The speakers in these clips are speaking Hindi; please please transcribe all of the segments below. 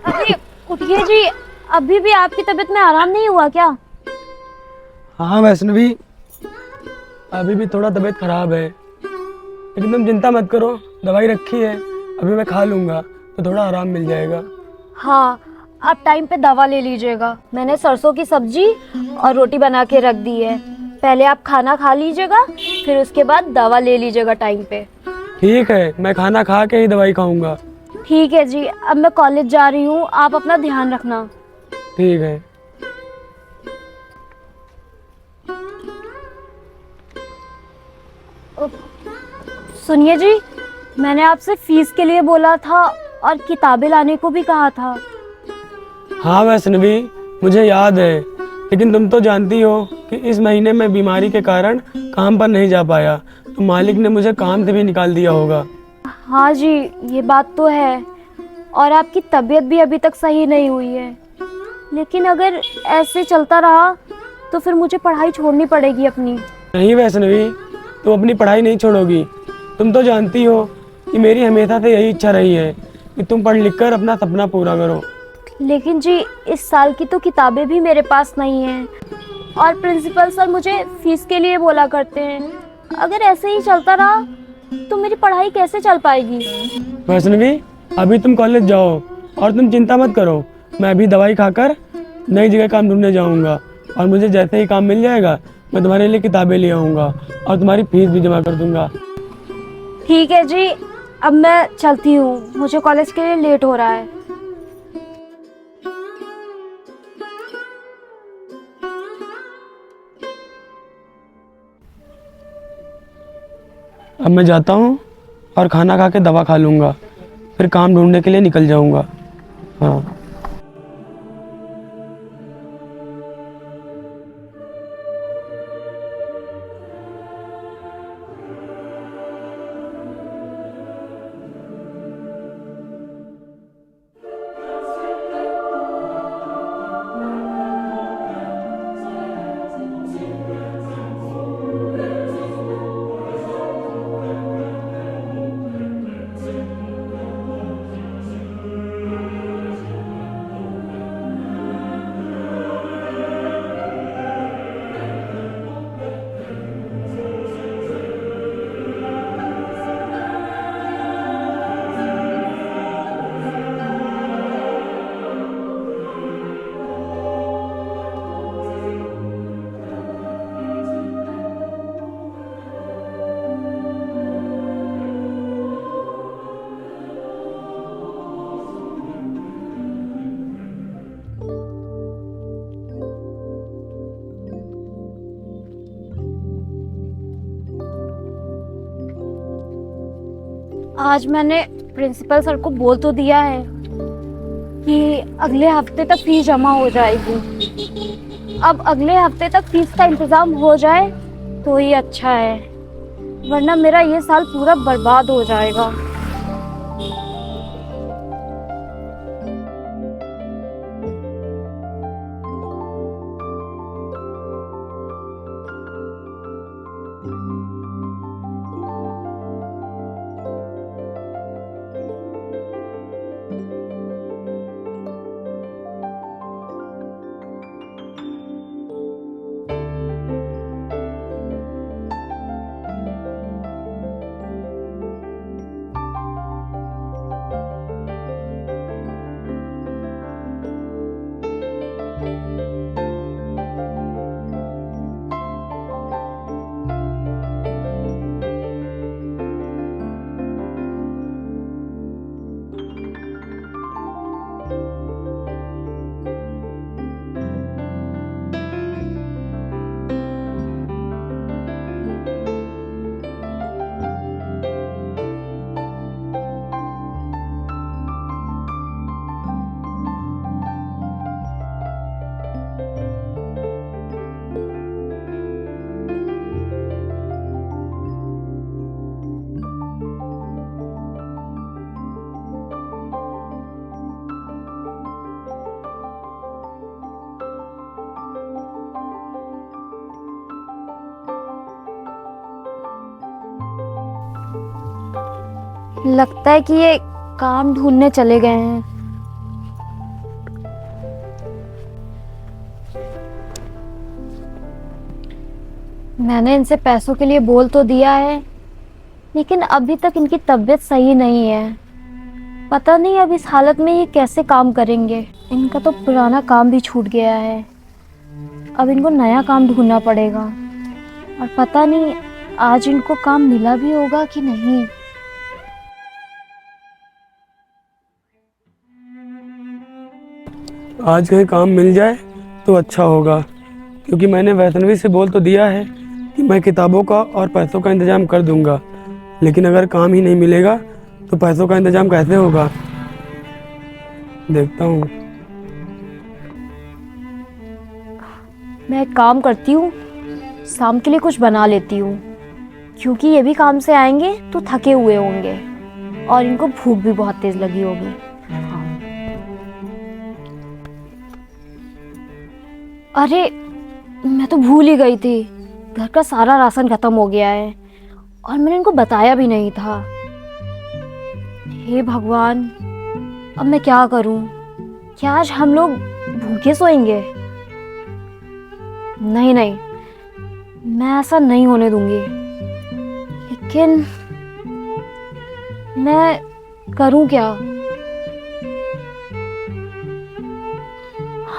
अरे उठिए जी, अभी भी आपकी तबीयत में आराम नहीं हुआ क्या? हाँ वैष्णवी, अभी भी थोड़ा तबीयत खराब है, लेकिन तुम चिंता मत करो, दवाई रखी है, अभी मैं खा लूँगा तो थोड़ा आराम मिल जाएगा। हाँ, आप टाइम पे दवा ले लीजिएगा। मैंने सरसों की सब्जी और रोटी बना के रख दी है। पहले आप खाना खा लीजिएगा, फिर उसके बाद दवा ले लीजिएगा टाइम पे। ठीक है, मैं खाना खा के ही दवाई खाऊंगा। ठीक है जी, अब मैं कॉलेज जा रही हूँ, आप अपना ध्यान रखना। ठीक है। सुनिए जी, मैंने आपसे फीस के लिए बोला था और किताबें लाने को भी कहा था। हाँ वैष्णवी, मुझे याद है, लेकिन तुम तो जानती हो कि इस महीने मैं बीमारी के कारण काम पर नहीं जा पाया, तो मालिक ने मुझे काम से भी निकाल दिया होगा। हाँ जी, ये बात तो है। और आपकी तबीयत भी अभी तक सही नहीं हुई है। लेकिन अगर ऐसे चलता रहा तो फिर मुझे पढ़ाई छोड़नी पड़ेगी अपनी। नहीं वैष्णवी, तुम अपनी पढ़ाई नहीं छोड़ोगी। तुम तो जानती हो कि मेरी हमेशा से यही इच्छा रही है कि तुम पढ़ लिख कर अपना सपना पूरा करो। लेकिन जी, इस साल की तो किताबें भी मेरे पास नहीं हैं और प्रिंसिपल सर मुझे फीस के लिए बोला करते हैं। अगर ऐसे ही चलता रहा तो मेरी पढ़ाई कैसे चल पाएगी? वैष्णवी, अभी तुम कॉलेज जाओ और तुम चिंता मत करो, मैं अभी दवाई खाकर नई जगह काम ढूंढने जाऊंगा, और मुझे जैसे ही काम मिल जाएगा मैं तुम्हारे लिए किताबें ले आऊँगा और तुम्हारी फीस भी जमा कर दूंगा। ठीक है जी, अब मैं चलती हूँ, मुझे कॉलेज के लिए लेट हो रहा है। अब मैं जाता हूँ और खाना खा के दवा खा लूँगा, फिर काम ढूंढने के लिए निकल जाऊँगा। हाँ। आज मैंने प्रिंसिपल सर को बोल तो दिया है कि अगले हफ्ते तक फीस जमा हो जाएगी। अब अगले हफ्ते तक फीस का इंतजाम हो जाए तो ही अच्छा है, वरना मेरा ये साल पूरा बर्बाद हो जाएगा। लगता है कि ये काम ढूंढने चले गए हैं। मैंने इनसे पैसों के लिए बोल तो दिया है, लेकिन अभी तक इनकी तबीयत सही नहीं है। पता नहीं अब इस हालत में ये कैसे काम करेंगे। इनका तो पुराना काम भी छूट गया है, अब इनको नया काम ढूंढना पड़ेगा। और पता नहीं आज इनको काम मिला भी होगा कि नहीं। आज कहीं काम मिल जाए तो अच्छा होगा, क्योंकि मैंने वैष्णवी से बोल तो दिया है कि मैं किताबों का और पैसों का इंतजाम कर दूंगा, लेकिन अगर काम ही नहीं मिलेगा तो पैसों का इंतजाम कैसे होगा। देखता हूँ। मैं एक काम करती हूँ, शाम के लिए कुछ बना लेती हूँ, क्योंकि ये भी काम से आएंगे तो थके हुए होंगे और इनको भूख भी बहुत तेज लगी होगी। अरे मैं तो भूल ही गई थी, घर का सारा राशन खत्म हो गया है और मैंने इनको बताया भी नहीं था। हे भगवान, अब मैं क्या करूं? क्या आज हम लोग भूखे सोएंगे? नहीं नहीं, मैं ऐसा नहीं होने दूंगी। लेकिन मैं करूं क्या?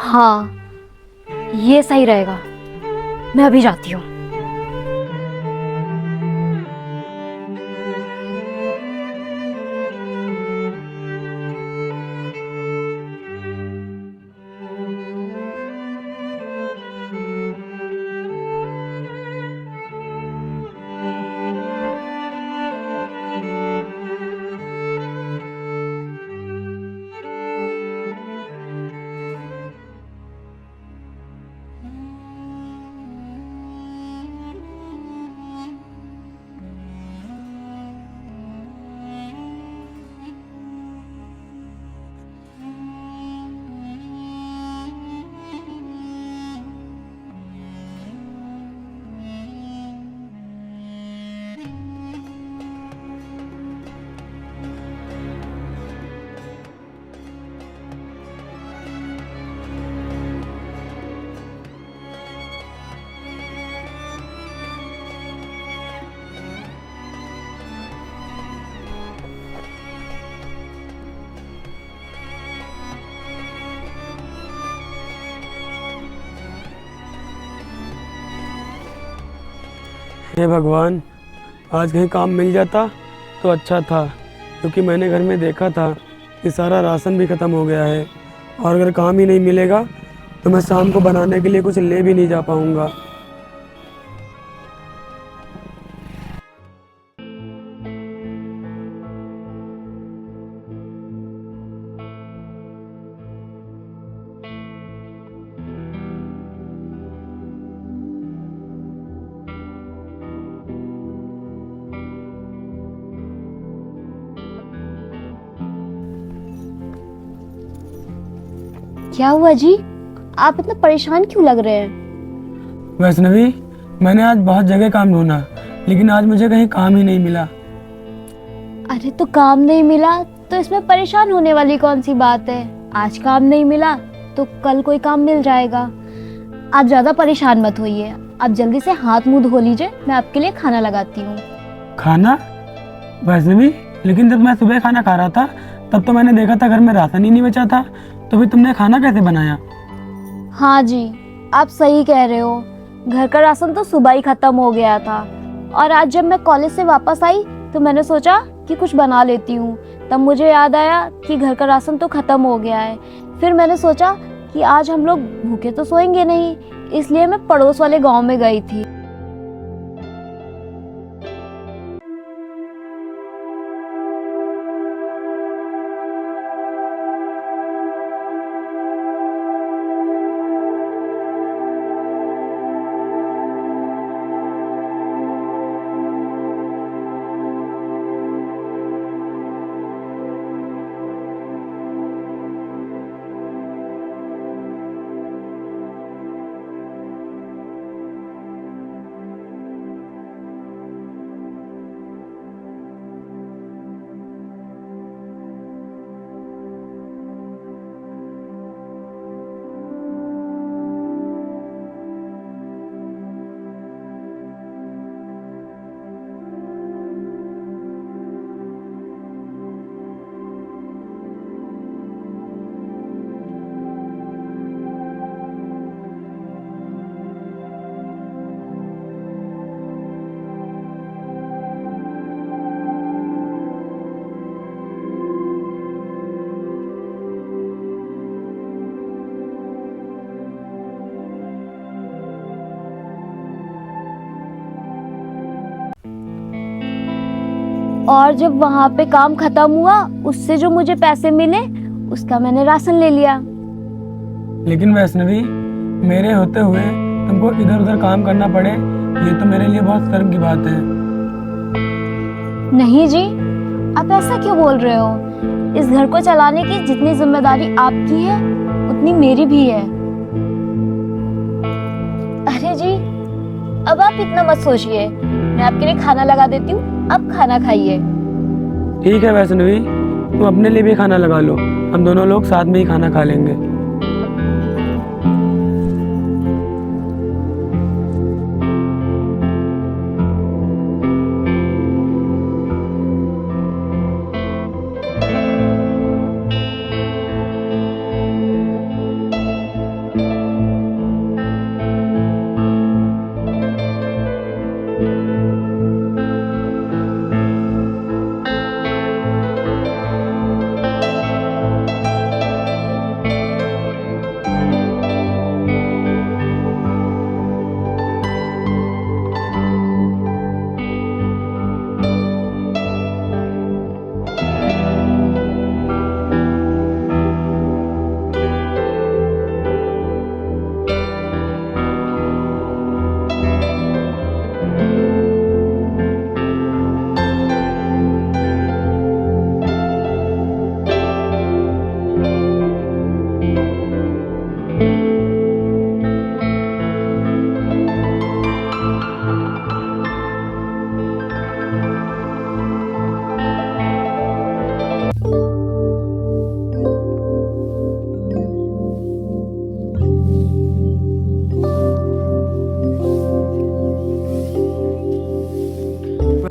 हाँ, ये सही रहेगा। मैं अभी जाती हूँ। हे भगवान, आज कहीं काम मिल जाता तो अच्छा था, क्योंकि मैंने घर में देखा था कि सारा राशन भी ख़त्म हो गया है, और अगर काम ही नहीं मिलेगा तो मैं शाम को बनाने के लिए कुछ ले भी नहीं जा पाऊँगा। क्या हुआ जी? आप इतना परेशान क्यों लग रहे हैं? वैष्णवी, मैंने आज बहुत जगह काम ढूंढा, लेकिन आज मुझे कहीं काम ही नहीं मिला। अरे तो काम नहीं मिला तो इसमें परेशान होने वाली कौन सी बात है? आज काम नहीं मिला तो कल कोई काम मिल जाएगा। आप ज्यादा परेशान मत होइए, आप जल्दी से हाथ मुंह धो लीजिए, मैं आपके लिए खाना लगाती हूँ। खाना? वैष्णवी, लेकिन जब मैं सुबह खाना खा रहा था तब तो मैंने देखा था घर में राशन ही नहीं बचा था, तो फिर तुमने खाना कैसे बनाया? हाँ जी, आप सही कह रहे हो, घर का राशन तो सुबह ही खत्म हो गया था। और आज जब मैं कॉलेज से वापस आई तो मैंने सोचा कि कुछ बना लेती हूँ, तब मुझे याद आया कि घर का राशन तो खत्म हो गया है। फिर मैंने सोचा कि आज हम लोग भूखे तो सोएंगे नहीं, इसलिए मैं पड़ोस वाले गांव में गई थी। और जब वहाँ पे काम खत्म हुआ उससे जो मुझे पैसे मिले उसका मैंने राशन ले लिया। लेकिन वैष्णवी, मेरे होते हुए तुमको इधर उधर काम करना पड़े, ये तो मेरे लिए बहुत शर्म की बात है। नहीं जी, आप ऐसा क्यों बोल रहे हो? इस घर को चलाने की जितनी जिम्मेदारी आपकी है उतनी मेरी भी है। अरे जी, अब आप इतना मत सोचिए, मैं आपके लिए खाना लगा देती हूँ, आप खाना खाइए। ठीक है वैष्णवी, तुम अपने लिए भी खाना लगा लो, हम दोनों लोग साथ में ही खाना खा लेंगे।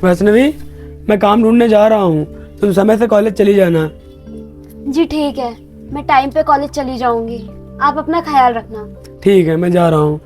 वैष्णवी, मैं काम ढूंढने जा रहा हूँ, तुम समय से कॉलेज चली जाना। जी ठीक है, मैं टाइम पे कॉलेज चली जाऊंगी, आप अपना ख्याल रखना। ठीक है, मैं जा रहा हूँ।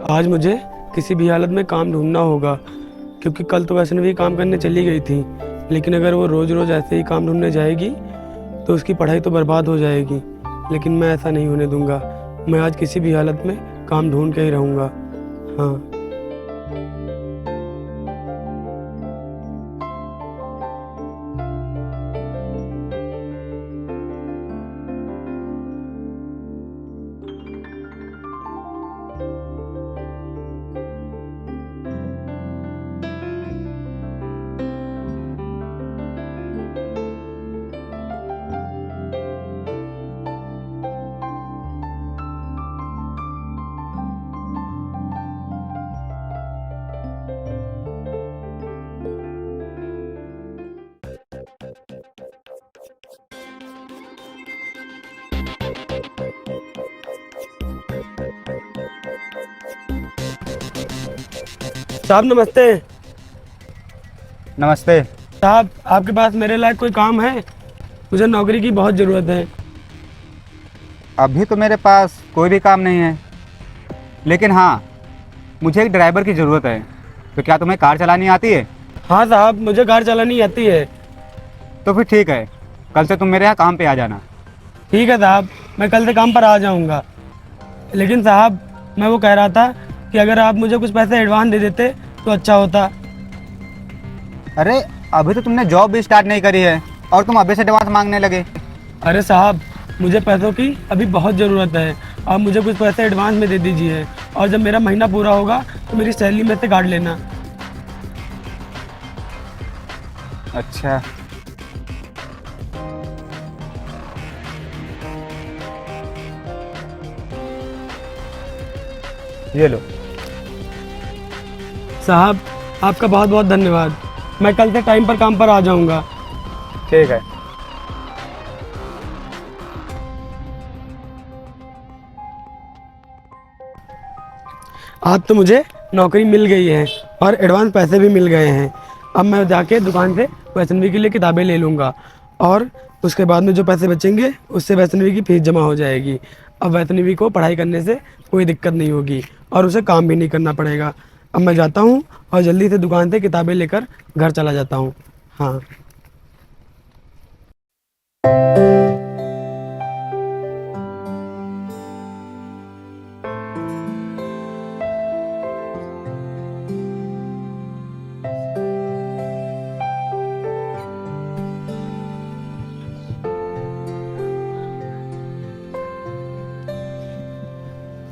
आज मुझे किसी भी हालत में काम ढूंढना होगा, क्योंकि कल तो वैष्णवी काम करने चली गई थी, लेकिन अगर वो रोज़ रोज़ ऐसे ही काम ढूंढने जाएगी तो उसकी पढ़ाई तो बर्बाद हो जाएगी। लेकिन मैं ऐसा नहीं होने दूंगा, मैं आज किसी भी हालत में काम ढूंढ के ही रहूँगा। हाँ। साहब नमस्ते। नमस्ते। साहब, आपके पास मेरे लायक कोई काम है? मुझे नौकरी की बहुत ज़रूरत है। अभी तो मेरे पास कोई भी काम नहीं है, लेकिन हाँ, मुझे एक ड्राइवर की ज़रूरत है। तो क्या तुम्हें कार चलानी आती है? हाँ साहब, मुझे कार चलानी आती है। तो फिर ठीक है, कल से तुम मेरे यहाँ काम पे आ जाना। ठीक है साहब, मैं कल से काम पर आ जाऊंगा। लेकिन साहब, मैं वो कह रहा था कि अगर आप मुझे कुछ पैसे एडवांस दे देते तो अच्छा होता। अरे अभी तो तुमने जॉब भी स्टार्ट नहीं करी है और तुम अभी से एडवांस मांगने लगे। अरे साहब, मुझे पैसों की अभी बहुत ज़रूरत है, आप मुझे कुछ पैसे एडवांस में दे दीजिए, और जब मेरा महीना पूरा होगा तो मेरी सैलरी में से काट लेना। अच्छा, ये लो। साहब, आपका बहुत बहुत धन्यवाद। मैं कल से टाइम पर काम पर आ जाऊंगा। ठीक है। आज तो मुझे नौकरी मिल गई है और एडवांस पैसे भी मिल गए हैं। अब मैं जाके दुकान से वैष्णवी के लिए किताबें ले लूँगा, और उसके बाद में जो पैसे बचेंगे उससे वैष्णवी की फीस जमा हो जाएगी। अब वैष्णवी को पढ़ाई करने से कोई दिक्कत नहीं होगी और उसे काम भी नहीं करना पड़ेगा। अब मैं जाता हूँ और जल्दी से दुकान से किताबें लेकर घर चला जाता हूँ। हाँ।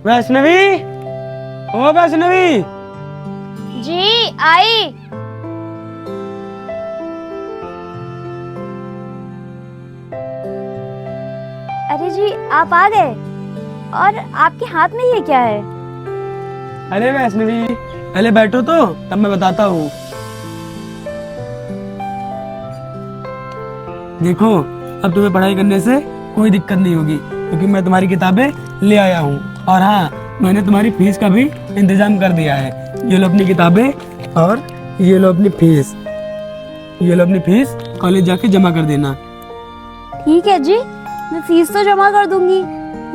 वैष्णवी, ओ वैष्णवी। जी आई। अरे जी आप आ गए, और आपके हाथ में ये क्या है? अरे वैष्णवी, पहले बैठो तो तब मैं बताता हूँ। देखो, अब तुम्हें पढ़ाई करने से कोई दिक्कत नहीं होगी क्योंकि मैं तुम्हारी किताबें ले आया हूँ। और हाँ, मैंने तुम्हारी फीस का भी इंतजाम कर दिया है। ये लो अपनी किताबें और ये लो अपनी फीस। ये लो अपनी फीस, कॉलेज जाके जमा कर देना। ठीक है जी, मैं फीस तो जमा कर दूंगी,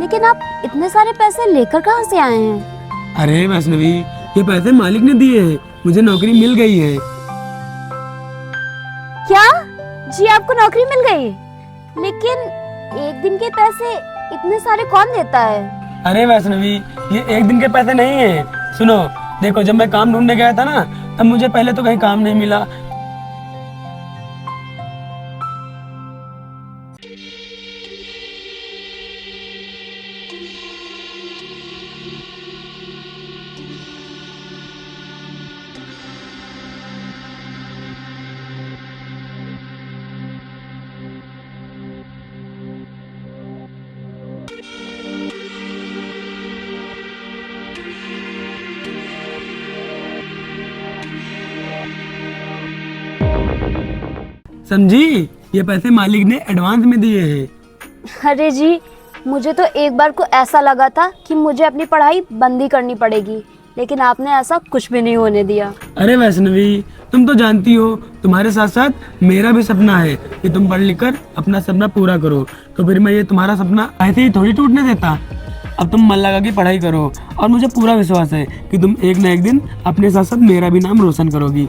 लेकिन आप इतने सारे पैसे लेकर कहाँ से आए हैं? अरे वैष्णवी, ये पैसे मालिक ने दिए हैं, मुझे नौकरी मिल गई है। क्या जी, आपको नौकरी मिल गई? लेकिन एक दिन के पैसे इतने सारे कौन देता है? अरे वैष्णवी, ये एक दिन के पैसे नहीं है। सुनो, देखो, जब मैं काम ढूंढने गया था ना, तब मुझे पहले तो कहीं काम नहीं मिला। समझी, ये पैसे मालिक ने एडवांस में दिए हैं। अरे जी, मुझे तो एक बार को ऐसा लगा था कि मुझे अपनी पढ़ाई बंद ही करनी पड़ेगी, लेकिन आपने ऐसा कुछ भी नहीं होने दिया। अरे वैष्णवी, तुम तो जानती हो, तुम्हारे साथ साथ मेरा भी सपना है कि तुम पढ़ लिख कर अपना सपना पूरा करो। तो फिर मैं ये तुम्हारा सपना ऐसे ही थोड़ी टूटने देता। अब तुम मन लगा के पढ़ाई करो और मुझे पूरा विश्वास है कि तुम एक न एक दिन अपने साथ साथ मेरा भी नाम रोशन करोगी।